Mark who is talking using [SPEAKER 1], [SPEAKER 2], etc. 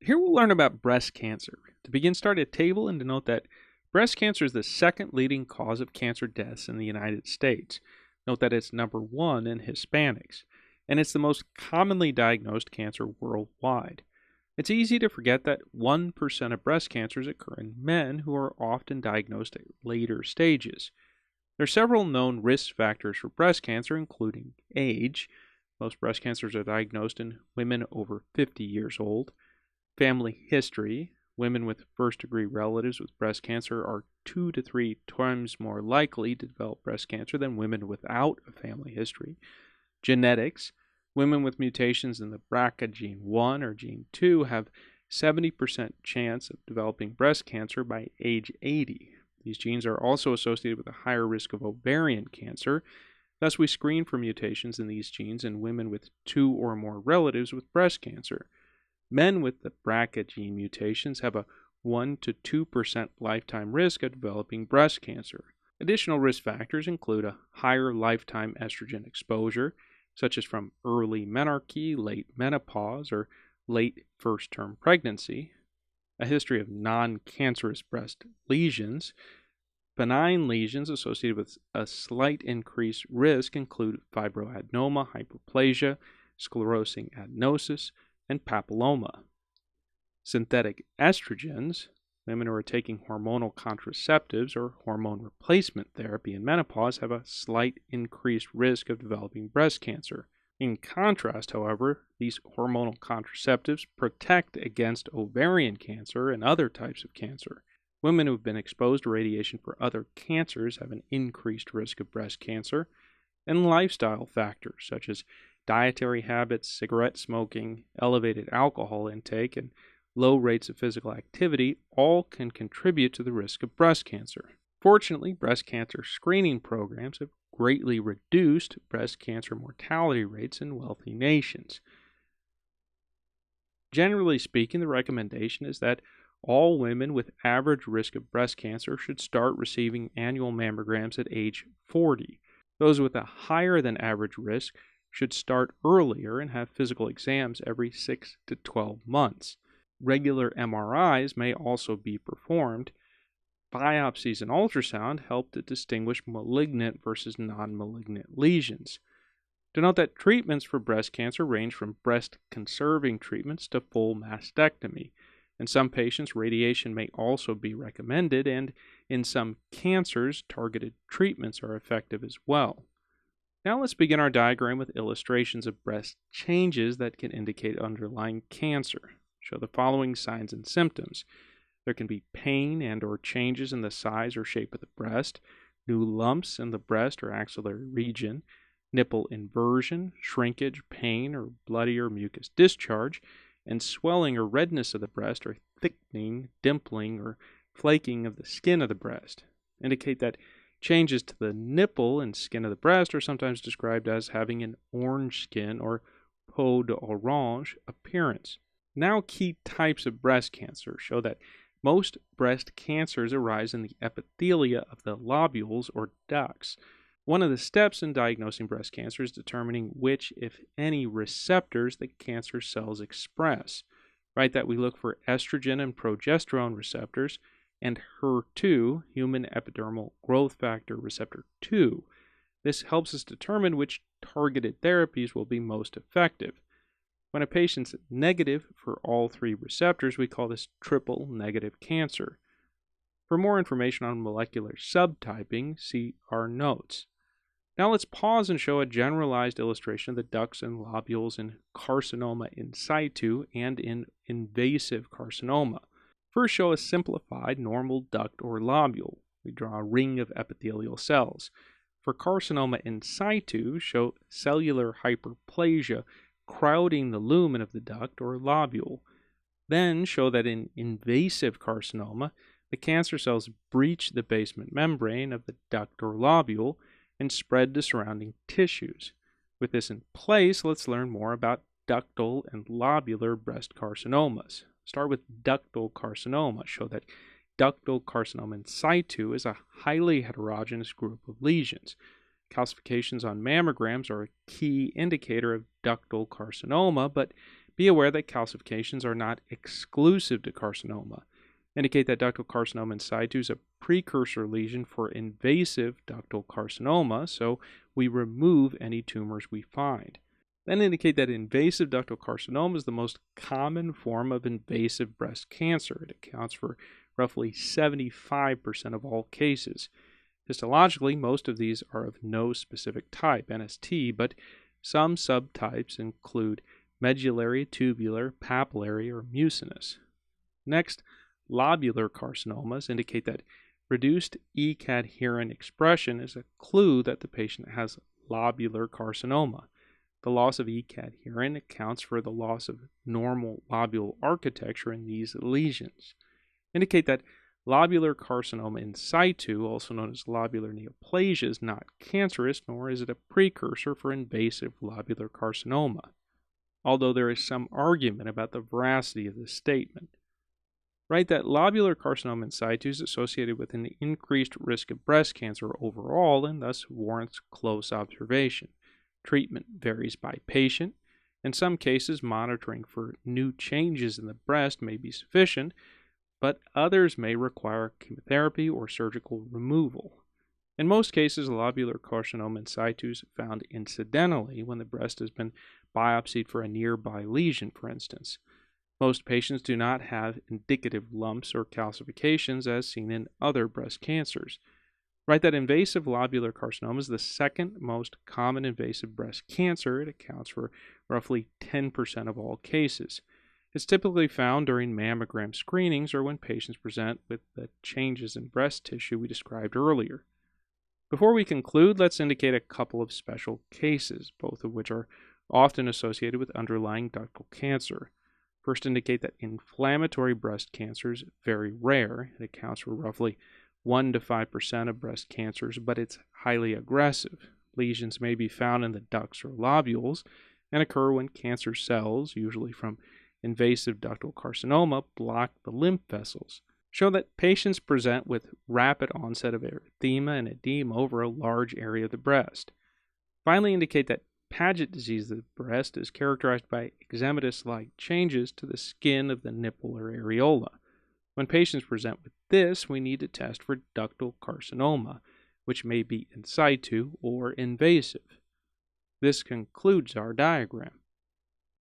[SPEAKER 1] Here we'll learn about breast cancer. To begin, start a table and denote that breast cancer is the second leading cause of cancer deaths in the United States. Note that it's number one in Hispanics, and it's the most commonly diagnosed cancer worldwide. It's easy to forget that 1% of breast cancers occur in men who are often diagnosed at later stages. There are several known risk factors for breast cancer, including age. Most breast cancers are diagnosed in women over 50 years old. Family history. Women with first-degree relatives with breast cancer are 2 to 3 times more likely to develop breast cancer than women without a family history. Genetics. Women with mutations in the BRCA gene 1 or gene 2 have 70% chance of developing breast cancer by age 80. These genes are also associated with a higher risk of ovarian cancer. Thus, we screen for mutations in these genes in women with 2 or more relatives with breast cancer. Men with the BRCA gene mutations have a 1 to 2% lifetime risk of developing breast cancer. Additional risk factors include a higher lifetime estrogen exposure, such as from early menarche, late menopause, or late first-term pregnancy, a history of non-cancerous breast lesions. Benign lesions associated with a slight increased risk include fibroadenoma, hyperplasia, sclerosing adenosis, and papilloma. Synthetic estrogens, women who are taking hormonal contraceptives or hormone replacement therapy in menopause, have a slight increased risk of developing breast cancer. In contrast, however, these hormonal contraceptives protect against ovarian cancer and other types of cancer. Women who have been exposed to radiation for other cancers have an increased risk of breast cancer, and lifestyle factors such as dietary habits, cigarette smoking, elevated alcohol intake, and low rates of physical activity all can contribute to the risk of breast cancer. Fortunately, breast cancer screening programs have greatly reduced breast cancer mortality rates in wealthy nations. Generally speaking, the recommendation is that all women with average risk of breast cancer should start receiving annual mammograms at age 40. Those with a higher than average risk should start earlier and have physical exams every 6 to 12 months. Regular MRIs may also be performed. Biopsies and ultrasound help to distinguish malignant versus non-malignant lesions. To note that treatments for breast cancer range from breast-conserving treatments to full mastectomy. In some patients, radiation may also be recommended, and in some cancers, targeted treatments are effective as well. Now let's begin our diagram with illustrations of breast changes that can indicate underlying cancer. Show the following signs and symptoms. There can be pain and or changes in the size or shape of the breast, new lumps in the breast or axillary region, nipple inversion, shrinkage, pain, or bloody or mucus discharge, and swelling or redness of the breast or thickening, dimpling, or flaking of the skin of the breast. Indicate that changes to the nipple and skin of the breast are sometimes described as having an orange skin or peau d'orange appearance. Now, key types of breast cancer show that most breast cancers arise in the epithelia of the lobules or ducts. One of the steps in diagnosing breast cancer is determining which, if any, receptors the cancer cells express. Right, that we look for estrogen and progesterone receptors and HER2, human epidermal growth factor receptor 2. This helps us determine which targeted therapies will be most effective. When a patient's negative for all three receptors, we call this triple negative cancer. For more information on molecular subtyping, see our notes. Now let's pause and show a generalized illustration of the ducts and lobules in carcinoma in situ and in invasive carcinoma. First, show a simplified normal duct or lobule. We draw a ring of epithelial cells. For carcinoma in situ, show cellular hyperplasia crowding the lumen of the duct or lobule. Then show that in invasive carcinoma, the cancer cells breach the basement membrane of the duct or lobule and spread to surrounding tissues. With this in place, let's learn more about ductal and lobular breast carcinomas. Start with ductal carcinoma. Show that ductal carcinoma in situ is a highly heterogeneous group of lesions. Calcifications on mammograms are a key indicator of ductal carcinoma, but Be aware that calcifications are not exclusive to carcinoma. Indicate that ductal carcinoma in situ is a precursor lesion for invasive ductal carcinoma, so we remove any tumors we find. Then indicate that invasive ductal carcinoma is the most common form of invasive breast cancer. It accounts for roughly 75% of all cases. Histologically, most of these are of no specific type, NST, but some subtypes include medullary, tubular, papillary, or mucinous. Next, lobular carcinomas indicate that reduced E-cadherin expression is a clue that the patient has lobular carcinoma. The loss of E-cadherin accounts for the loss of normal lobule architecture in these lesions. Indicate that lobular carcinoma in situ, also known as lobular neoplasia, is not cancerous, nor is it a precursor for invasive lobular carcinoma, although there is some argument about the veracity of this statement. Write that lobular carcinoma in situ is associated with an increased risk of breast cancer overall and thus warrants close observation. Treatment varies by patient. In some cases, monitoring for new changes in the breast may be sufficient, but others may require chemotherapy or surgical removal. In most cases, lobular carcinoma in situ is found incidentally when the breast has been biopsied for a nearby lesion, for instance. Most patients do not have indicative lumps or calcifications as seen in other breast cancers. Write that invasive lobular carcinoma is the second most common invasive breast cancer. It accounts for roughly 10% of all cases. It's typically found during mammogram screenings or when patients present with the changes in breast tissue we described earlier. Before we conclude, let's indicate a couple of special cases, both of which are often associated with underlying ductal cancer. First, indicate that inflammatory breast cancer is very rare. It accounts for roughly 1 to 5% of breast cancers, but it's highly aggressive. Lesions may be found in the ducts or lobules and occur when cancer cells, usually from invasive ductal carcinoma, block the lymph vessels. Show that patients present with rapid onset of erythema and edema over a large area of the breast. Finally, indicate that Paget disease of the breast is characterized by eczematous-like changes to the skin of the nipple or areola. When patients present with this, we need to test for ductal carcinoma, which may be in situ or invasive. This concludes our diagram.